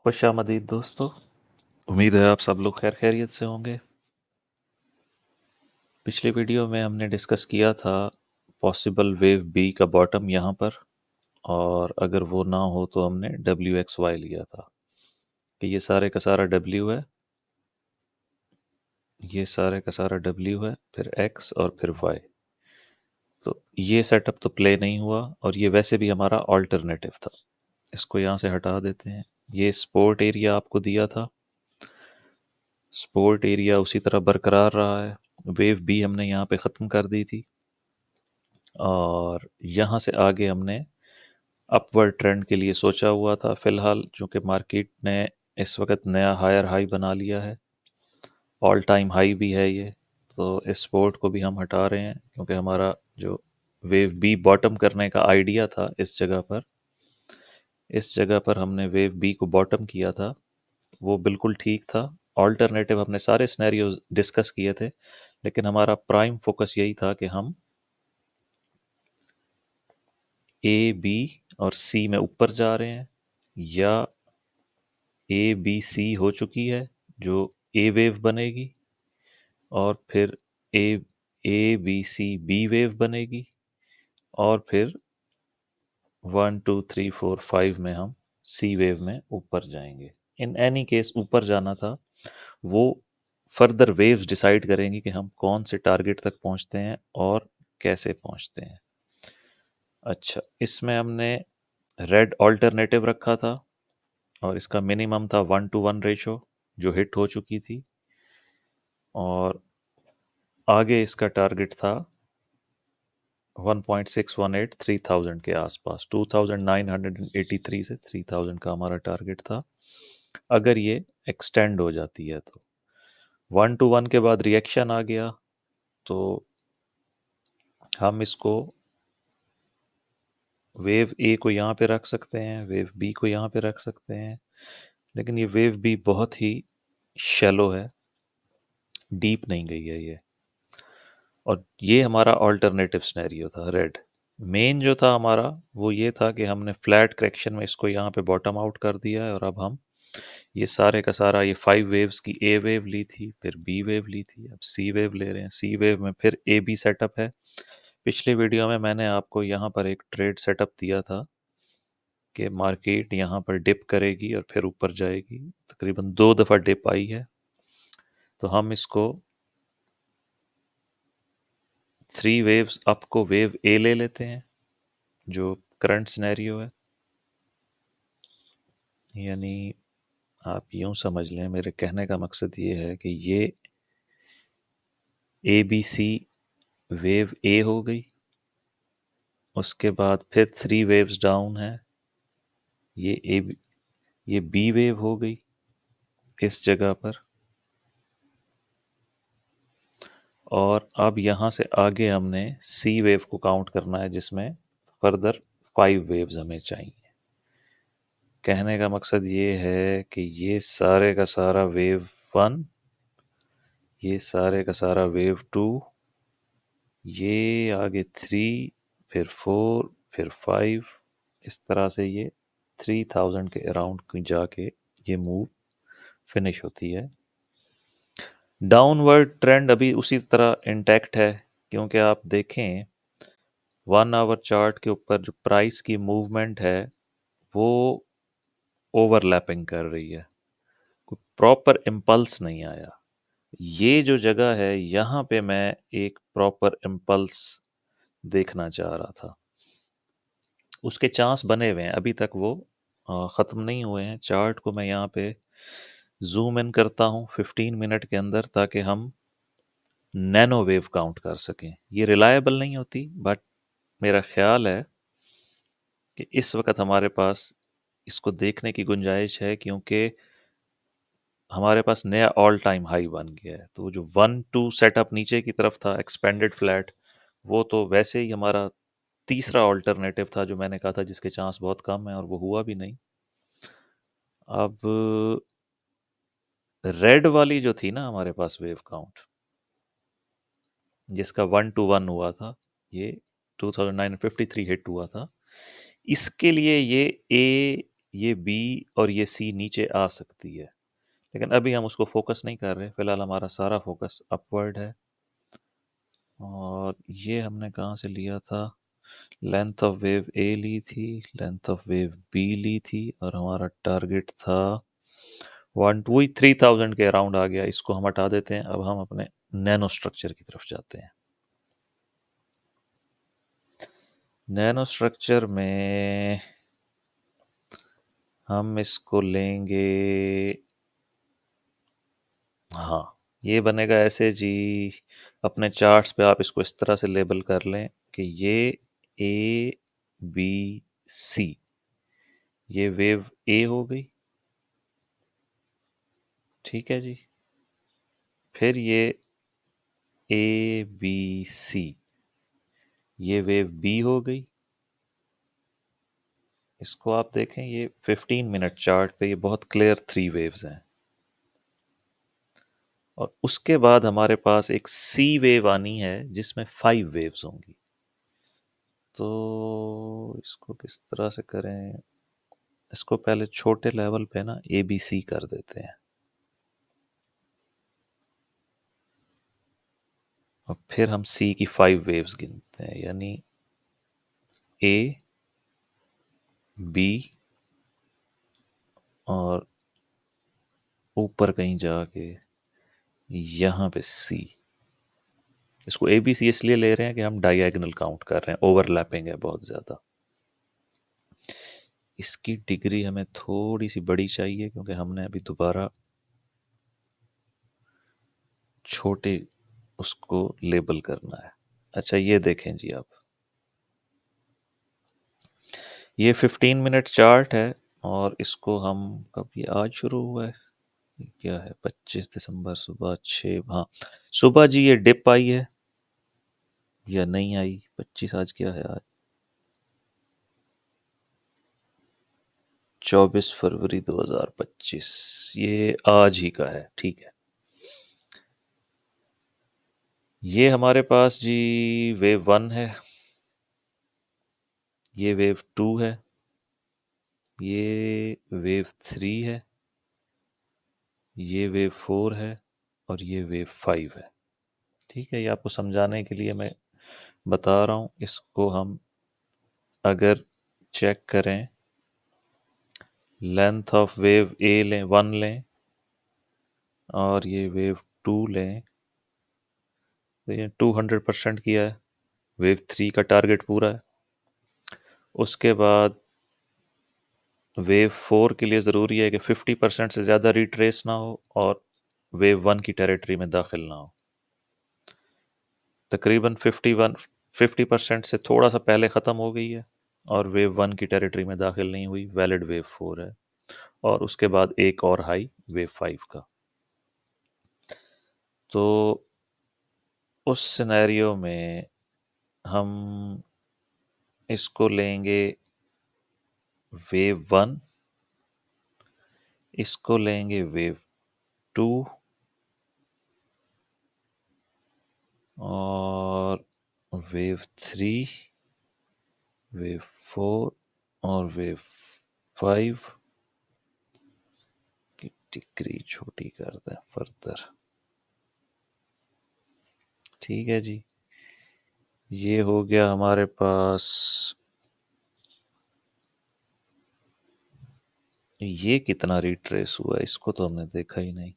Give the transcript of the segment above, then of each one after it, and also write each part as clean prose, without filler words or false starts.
खुशामदीद दोस्तों। उम्मीद है आप सब लोग खैर खैरियत से होंगे। पिछले वीडियो में हमने डिस्कस किया था पॉसिबल वेव बी का बॉटम यहाँ पर, और अगर वो ना हो तो हमने डब्ल्यू एक्स वाई लिया था कि ये सारे का सारा डब्ल्यू है, ये सारे का सारा डब्ल्यू है, फिर एक्स और फिर वाई। तो ये सेटअप तो प्ले नहीं हुआ, और ये वैसे भी हमारा ऑल्टरनेटिव था। इसको यहाँ से हटा देते हैं। ये स्पोर्ट एरिया आपको दिया था, स्पोर्ट एरिया उसी तरह बरकरार रहा है। वेव बी हमने यहाँ पे ख़त्म कर दी थी, और यहाँ से आगे हमने अपवर्ड ट्रेंड के लिए सोचा हुआ था। फिलहाल चूंकि मार्केट ने इस वक्त नया हायर हाई बना लिया है, ऑल टाइम हाई भी है ये, तो इस सपोर्ट को भी हम हटा रहे हैं, क्योंकि हमारा जो वेव बी बॉटम करने का आइडिया था इस जगह पर हमने वेव बी को बॉटम किया था, वो बिल्कुल ठीक था। ऑल्टरनेटिव हमने सारे सिनेरियो डिस्कस किए थे, लेकिन हमारा प्राइम फोकस यही था कि हम ए बी और सी में ऊपर जा रहे हैं, या ए बी सी हो चुकी है जो ए वेव बनेगी, और फिर A A B C B wave बनेगी, और फिर 1 2 3 4 5 में हम सी वेव में ऊपर जाएंगे। इन एनी केस ऊपर जाना था, वो फर्दर वेव्स डिसाइड करेंगी कि हम कौन से टारगेट तक पहुंचते हैं और कैसे पहुंचते हैं। अच्छा, इसमें हमने रेड ऑल्टरनेटिव रखा था, और इसका मिनिमम था 1 to 1 रेशो, जो हिट हो चुकी थी, और आगे इसका टारगेट था 1.618 3000 के आसपास। 2983 से 3000 का हमारा टारगेट था, अगर ये एक्सटेंड हो जाती है तो। 1 to 1 के बाद रिएक्शन आ गया, तो हम इसको वेव ए को यहाँ पे रख सकते हैं, वेव बी को यहाँ पे रख सकते हैं, लेकिन ये वेव बी बहुत ही शैलो है, डीप नहीं गई है ये। और ये हमारा ऑल्टरनेटिव सिनेरियो था रेड। मेन जो था हमारा वो ये था कि हमने फ्लैट करेक्शन में इसको यहाँ पे बॉटम आउट कर दिया है, और अब हम ये सारे का सारा, ये 5 वेव्स की ए वेव ली थी, फिर बी वेव ली थी, अब सी वेव ले रहे हैं। सी वेव में फिर ए बी सेटअप है। पिछले वीडियो में मैंने आपको यहाँ पर एक ट्रेड सेटअप दिया था कि मार्केट यहाँ पर डिप करेगी और फिर ऊपर जाएगी। तकरीबन 2 दफ़ा डिप आई है, तो हम इसको 3 वेव्स अप को वेव ए ले लेते हैं, जो करंट सिनेरियो है। यानी आप यूं समझ लें, मेरे कहने का मकसद ये है कि ये ए बी सी वेव ए हो गई, उसके बाद फिर 3 वेव्स डाउन है, ये ये बी वेव हो गई इस जगह पर, और अब यहाँ से आगे हमने सी वेव को काउंट करना है, जिसमें फर्दर 5 वेव्स हमें चाहिए। कहने का मकसद ये है कि ये सारे का सारा वेव 1, ये सारे का सारा वेव 2, ये आगे 3, फिर 4, फिर 5, इस तरह से ये 3000 के अराउंड जाके ये मूव फिनिश होती है। डाउनवर्ड ट्रेंड अभी उसी तरह इंटैक्ट है, क्योंकि आप देखें 1 आवर चार्ट के ऊपर जो प्राइस की मूवमेंट है वो ओवरलैपिंग कर रही है, कोई प्रॉपर इम्पल्स नहीं आया। ये जो जगह है यहाँ पे मैं एक प्रॉपर इम्पल्स देखना चाह रहा था। उसके चांस बने हुए हैं, अभी तक वो ख़त्म नहीं हुए हैं। चार्ट को मैं यहाँ पे जूम इन करता हूँ 15 मिनट के अंदर, ताकि हम नैनो वेव काउंट कर सकें। ये रिलायबल नहीं होती, बट मेरा ख्याल है कि इस वक्त हमारे पास इसको देखने की गुंजाइश है, क्योंकि हमारे पास नया ऑल टाइम हाई बन गया है। तो जो 1 2 सेटअप नीचे की तरफ था एक्सपेंडेड फ्लैट, वो तो वैसे ही हमारा तीसरा ऑल्टरनेटिव था, जो मैंने कहा था जिसके चांस बहुत कम है, और वो हुआ भी नहीं। अब रेड वाली जो थी ना हमारे पास वेव काउंट, जिसका 1 to 1 हुआ था, ये 2953 हिट हुआ था। इसके लिए ये ए ये बी और ये सी नीचे आ सकती है, लेकिन अभी हम उसको फोकस नहीं कर रहे। फिलहाल हमारा सारा फोकस अपवर्ड है। और ये हमने कहाँ से लिया था? लेंथ ऑफ वेव ए ली थी, लेंथ ऑफ वेव बी ली थी, और हमारा टारगेट था 3000 के अराउंड आ गया। इसको हम हटा देते हैं। अब हम अपने नैनो स्ट्रक्चर की तरफ जाते हैं। नैनो स्ट्रक्चर में हम इसको लेंगे, हाँ, ये बनेगा ऐसे जी। अपने चार्ट्स पे आप इसको इस तरह से लेबल कर लें कि ये ए बी सी, ये वेव ए हो गई, ठीक है जी। फिर ये ए बी सी, ये वेव बी हो गई। इसको आप देखें, ये 15 मिनट चार्ट पे ये बहुत क्लियर 3 वेव्स हैं। और उसके बाद हमारे पास एक सी वेव आनी है जिसमें 5 वेव्स होंगी। तो इसको किस तरह से करें? इसको पहले छोटे लेवल पे ना ए बी सी कर देते हैं, और फिर हम सी की 5 वेव्स गिनते हैं, यानी ए बी और ऊपर कहीं जाके यहाँ पे सी। इसको ए बी सी इसलिए ले रहे हैं कि हम डायगोनल काउंट कर रहे हैं, ओवरलैपिंग है बहुत ज़्यादा। इसकी डिग्री हमें थोड़ी सी बड़ी चाहिए क्योंकि हमने अभी दोबारा छोटे उसको लेबल करना है। अच्छा, ये देखें जी आप, ये 15 मिनट चार्ट है। और इसको हम, कब ये आज शुरू हुआ है? ये क्या है? 25 दिसंबर सुबह 6, हाँ, सुबह जी ये डिप आई है या नहीं आई? 25 आज क्या है? आज 24 फरवरी 2025, ये आज ही का है, ठीक है। ये हमारे पास जी वेव 1 है, ये वेव 2 है, ये वेव 3 है, ये वेव 4 है, और ये वेव 5 है। ठीक है, ये आपको समझाने के लिए मैं बता रहा हूँ। इसको हम अगर चेक करें, लेंथ ऑफ वेव ए लें, 1 लें, और ये वेव 2 लें, तो ये 200% किया है। वेव 3 का टारगेट पूरा है। उसके बाद वेव 4 के लिए ज़रूरी है कि 50% से ज़्यादा रिट्रेस ना हो और वेव 1 की टेरिटरी में दाखिल ना हो। तकरीबन 50% से थोड़ा सा पहले ख़त्म हो गई है और वेव 1 की टेरिटरी में दाखिल नहीं हुई, वैलिड वेव 4 है। और उसके बाद एक और हाई वेव 5 का। तो उस सिनेरियो में हम इसको लेंगे वेव 1, इसको लेंगे वेव 2, और वेव 3, वेव 4, और वेव 5 की डिग्री छोटी कर दें फर्दर। ठीक है जी, ये हो गया हमारे पास। ये कितना रिट्रेस हुआ है इसको तो हमने देखा ही नहीं।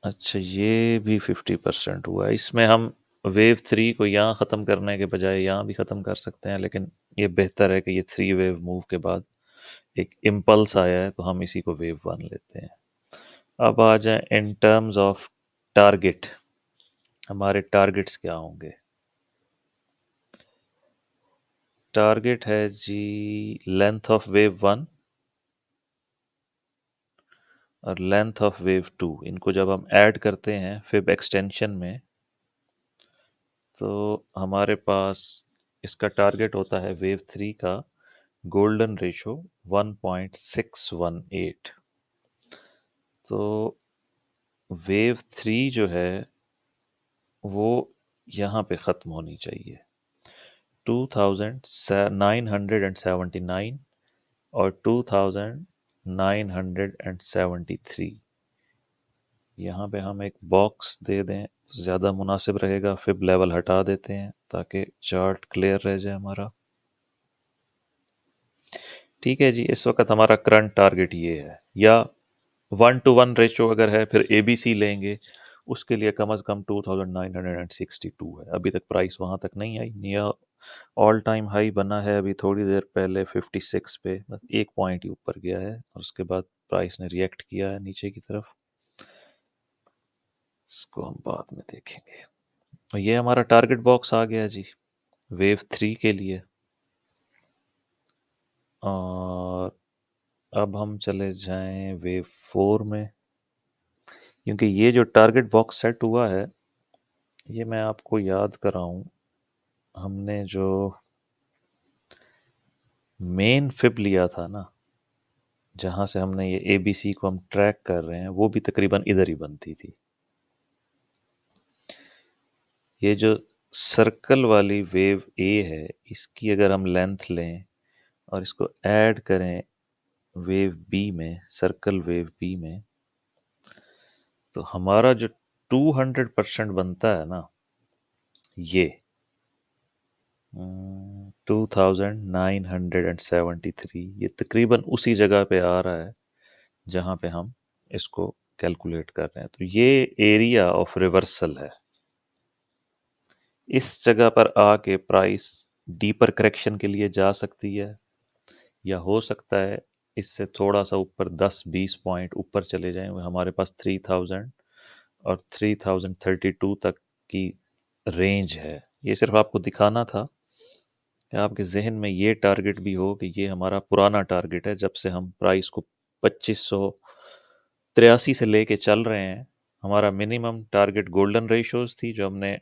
अच्छा, ये भी 50% हुआ है। इसमें हम वेव 3 को यहाँ ख़त्म करने के बजाय यहाँ भी ख़त्म कर सकते हैं, लेकिन ये बेहतर है कि ये 3 वेव मूव के बाद एक इम्पल्स आया है, तो हम इसी को वेव 1 लेते हैं। अब आ जाए इन टर्म्स ऑफ टारगेट, हमारे टारगेट्स क्या होंगे? टारगेट है जी लेंथ ऑफ वेव 1 और लेंथ ऑफ वेव 2। इनको जब हम ऐड करते हैं फिब एक्सटेंशन में, तो हमारे पास इसका टारगेट होता है वेव 3 का गोल्डन रेशो 1.618। तो वेव 3 जो है वो यहाँ पे ख़त्म होनी चाहिए। 2979 और 2973। यहाँ पे हम एक बॉक्स दे दें तो ज़्यादा मुनासिब रहेगा। फिब लेवल हटा देते हैं ताकि चार्ट क्लियर रह जाए हमारा। ठीक है जी, इस वक्त हमारा करंट टारगेट ये है, या 1:1 रेशो अगर है फिर ABC लेंगे, उसके लिए कम से कम 2962 है। अभी तक प्राइस वहाँ तक नहीं आई। निया ऑल टाइम हाई बना है अभी थोड़ी देर पहले 56 पे, बस एक पॉइंट ही ऊपर गया है और उसके बाद प्राइस ने रिएक्ट किया है नीचे की तरफ। इसको हम बाद में देखेंगे। और ये हमारा टारगेट बॉक्स आ गया जी वेव 3 के लिए। और अब हम चले जाएं वेव 4 में, क्योंकि ये जो टारगेट बॉक्स सेट हुआ है, ये मैं आपको याद कराऊं, हमने जो मेन फिब लिया था ना, जहां से हमने ये ABC को हम ट्रैक कर रहे हैं, वो भी तकरीबन इधर ही बनती थी। ये जो सर्कल वाली वेव A है, इसकी अगर हम लेंथ लें और इसको ऐड करें वेव B में, सर्कल वेव B में, तो हमारा जो 200% बनता है ना, ये 2973, ये तकरीबन उसी जगह पे आ रहा है जहां पे हम इसको कैलकुलेट कर रहे हैं। तो ये एरिया ऑफ रिवर्सल है। इस जगह पर आके प्राइस डीपर करेक्शन के लिए जा सकती है, या हो सकता है इससे थोड़ा सा ऊपर 10-20 पॉइंट ऊपर चले जाएं। हमारे पास 3000 और 3032 तक की रेंज है। ये सिर्फ आपको दिखाना था कि आपके जहन में ये टारगेट भी हो कि ये हमारा पुराना टारगेट है, जब से हम प्राइस को 2583 से लेके चल रहे हैं। हमारा मिनिमम टारगेट गोल्डन रेशियोज थी जो हमने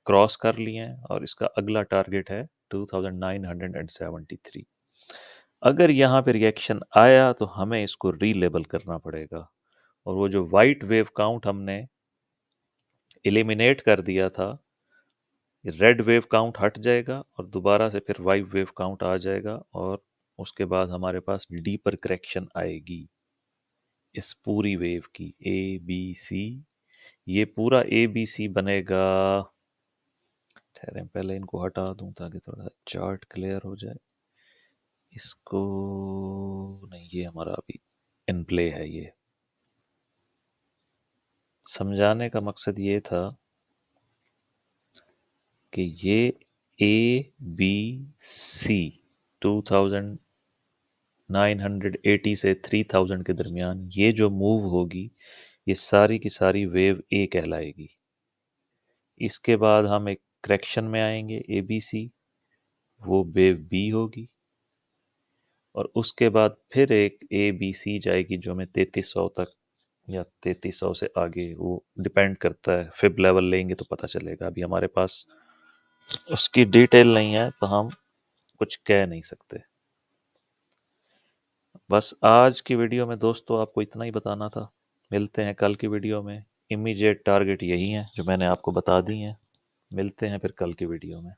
क्रॉस कर लिए हैं, और इसका अगला टारगेट है 2973। अगर यहाँ पे रिएक्शन आया तो हमें इसको रीलेबल करना पड़ेगा, और वो जो वाइट वेव काउंट हमने एलिमिनेट कर दिया था, रेड वेव काउंट हट जाएगा और दोबारा से फिर वाइट वेव काउंट आ जाएगा, और उसके बाद हमारे पास डीपर करेक्शन आएगी इस पूरी वेव की ABC। ये पूरा ABC बनेगा, ठहरें पहले इनको हटा दूं ताकि थोड़ा चार्ट क्लियर हो जाए। इसको नहीं, ये हमारा अभी इन प्ले है। ये समझाने का मकसद ये था कि ये ABC 2980 से 3000 के दरमियान ये जो मूव होगी, ये सारी की सारी वेव A कहलाएगी। इसके बाद हम एक करेक्शन में आएंगे ABC, वो वेव B होगी, और उसके बाद फिर एक ABC जाएगी जो हमें 3300 तक, या 3300 से आगे, वो डिपेंड करता है। फिब लेवल लेंगे तो पता चलेगा। अभी हमारे पास उसकी डिटेल नहीं है तो हम कुछ कह नहीं सकते। बस आज की वीडियो में दोस्तों आपको इतना ही बताना था। मिलते हैं कल की वीडियो में। इमीडिएट टारगेट यही है जो मैंने आपको बता दी हैं। मिलते हैं फिर कल की वीडियो में।